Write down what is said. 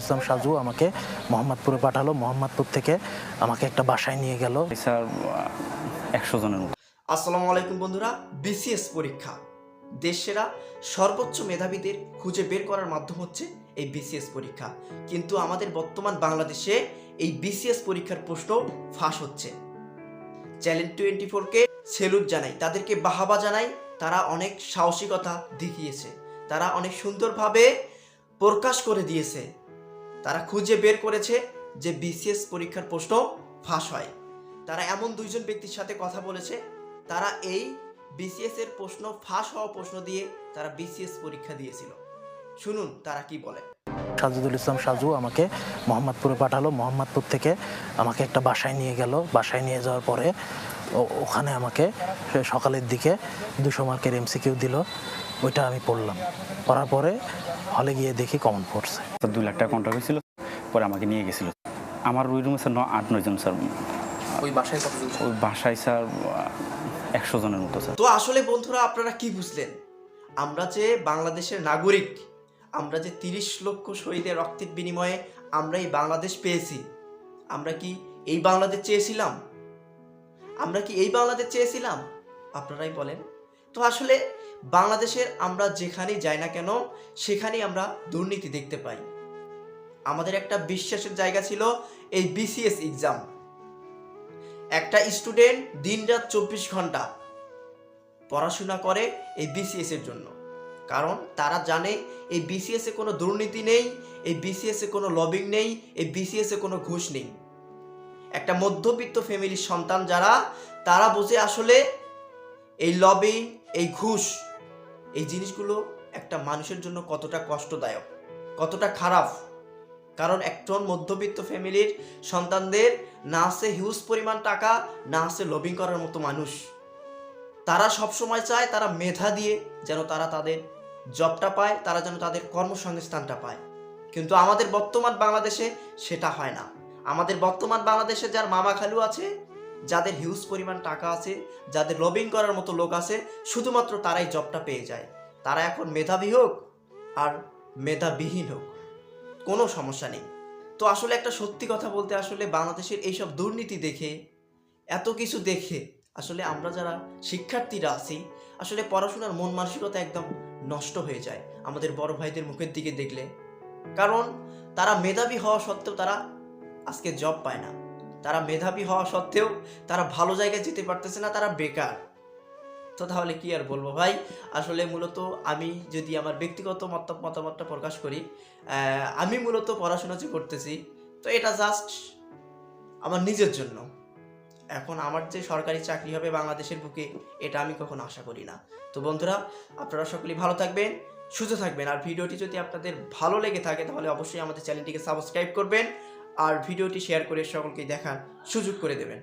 ইসলাম সাজু আমাকে মোহাম্মদপুরে পাঠালো। মোহাম্মদপুর থেকে আমাকে একটা বাসায় নিয়ে গেল। স্যার 100 জনের মতো। আসসালামু আলাইকুম বন্ধুরা, বিসিএস পরীক্ষা দেশসেরা সর্বোচ্চ মেধাবীদের খুঁজে বের করার মাধ্যম হচ্ছে এই বিসিএস পরীক্ষা। কিন্তু আমাদের বর্তমান বাংলাদেশে এই বিসিএস পরীক্ষার প্রশ্ন ফাঁস হচ্ছে। চ্যালেঞ্জ 24কে সেলুট জানাই, তাদেরকে বাহাবা জানাই। তারা অনেক সাহসিকতা দেখিয়েছে, তারা অনেক সুন্দরভাবে প্রকাশ করে দিয়েছে। তারা খুঁজে বের করেছে যে বিসিএস পরীক্ষার প্রশ্ন ফাঁস হয়। তারা এমন দুইজন ব্যক্তির সাথে কথা বলেছে, তারা এই বিসিএস এর প্রশ্ন ফাঁস হওয়া প্রশ্ন দিয়ে তারা বিসিএস পরীক্ষা দিয়েছিল। শুনুন তারা কি বলে। সাজিদুল ইসলাম সাজু আমাকে মোহাম্মদপুরে পাঠালো। মোহাম্মদপুর থেকে আমাকে একটা বাসায় নিয়ে গেল। বাসায় নিয়ে যাওয়ার পরে ওখানে আমাকে সকালের দিকে 200 মার্কের এমসিকিউ দিল। ওইটা আমি পড়লাম। পড়ার পরে হলে গিয়ে দেখি কমন পড়ছে। 2 লাখ টাকা কন্ট্রাক্ট হয়েছিল, পরে আমাকে নিয়ে গেছিল। আমার ওই রুমে স্যার 8-9 জন স্যার। ওই বাসায় কতজন? ওই বাসায় স্যার 100 জনের মতো স্যার। তো আসলে বন্ধুরা, আপনারা কি বুঝলেন? আমরা যে বাংলাদেশের নাগরিক, আমরা যে 30 লক্ষ শহীদের রক্তের বিনিময়ে আমরা এই বাংলাদেশ পেয়েছি, আমরা কি এই বাংলাদেশ চেয়েছিলাম? আমরা কি এই বাংলাদেশ চেয়েছিলাম? আপনারাই বলেন। তো আসলে বাংলাদেশের আমরা যেখানেই যাই না কেন, সেখানেই আমরা দুর্নীতি দেখতে পাই। আমাদের একটা বিশ্বাসের জায়গা ছিল এই বিসিএস এক্সাম। একটা স্টুডেন্ট দিনরাত 24 ঘন্টা পড়াশোনা করে এই বিসিএস এর জন্য, কারণ তারা জানে এই বিসিএস এ কোনো দুর্নীতি নেই, এই বিসিএস এ কোনো লবিং নেই, এই বিসিএস এ কোনো ঘুষ নেই। একটা মধ্যবিত্ত ফ্যামিলির সন্তান যারা, তারা বোঝে আসলে এই লবিং, এই ঘুষ, এই জিনিসগুলো একটা মানুষের জন্য কতটা কষ্টদায়ক, কতটা খারাপ। কারণ একজন মধ্যবিত্ত ফ্যামিলির সন্তানদের না আছে হিউজ পরিমাণ টাকা, না আছে লবিং করার মতো মানুষ। তারা সবসময় চায় তারা মেধা দিয়ে যেন তারা তাদের জবটা পায়, তারা যেন তাদের কর্মসংস্থানটা পায়। কিন্তু আমাদের বর্তমান বাংলাদেশে সেটা হয় না। আমাদের বর্তমান বাংলাদেশে যার মামা খালু আছে, যাদের হিউজ পরিমাণ টাকা আছে, যাদের লবিং করার মতো লোক আছে, শুধুমাত্র তারাই জবটা পেয়ে যায়। তারা এখন মেধাবী হোক আর মেধাবিহীন হোক, কোনো সমস্যা নেই। তো আসলে একটা সত্যি কথা বলতে, আসলে বাংলাদেশের এইসব দুর্নীতি দেখে, এত কিছু দেখে আসলে আমরা যারা শিক্ষার্থীরা আছি, আসলে পড়াশোনার মন মানসিকতা একদম নষ্ট হয়ে যায় আমাদের বড় ভাইদের মুখের দিকে দেখলে। কারণ তারা মেধাবী হওয়া সত্ত্বেও তারা আজকে জব পায় না। তারা মেধাবী হওয়া সত্ত্বেও তারা ভালো জায়গায় যেতে পারতেছে না, তারা বেকার। তো তাহলে কি আর বলবো ভাই, আসলে মূলত আমি যদি আমার ব্যক্তিগত মতামতটা প্রকাশ করি, আমি মূলত পড়াশোনা যে করতেছি, তো এটা জাস্ট আমার নিজের জন্য। এখন আমার যে সরকারি চাকরি হবে বাংলাদেশের বুকে, এটা আমি কখনো আশা করি না। তো বন্ধুরা, আপনারা সকলেই ভালো থাকবেন, সুস্থ থাকবেন। আর ভিডিওটি যদি আপনাদের ভালো লেগে থাকে তাহলে অবশ্যই আমাদের চ্যানেলটিকে সাবস্ক্রাইব করবেন আর ভিডিওটি শেয়ার করে সকলকে দেখার সুযোগ করে দেবেন।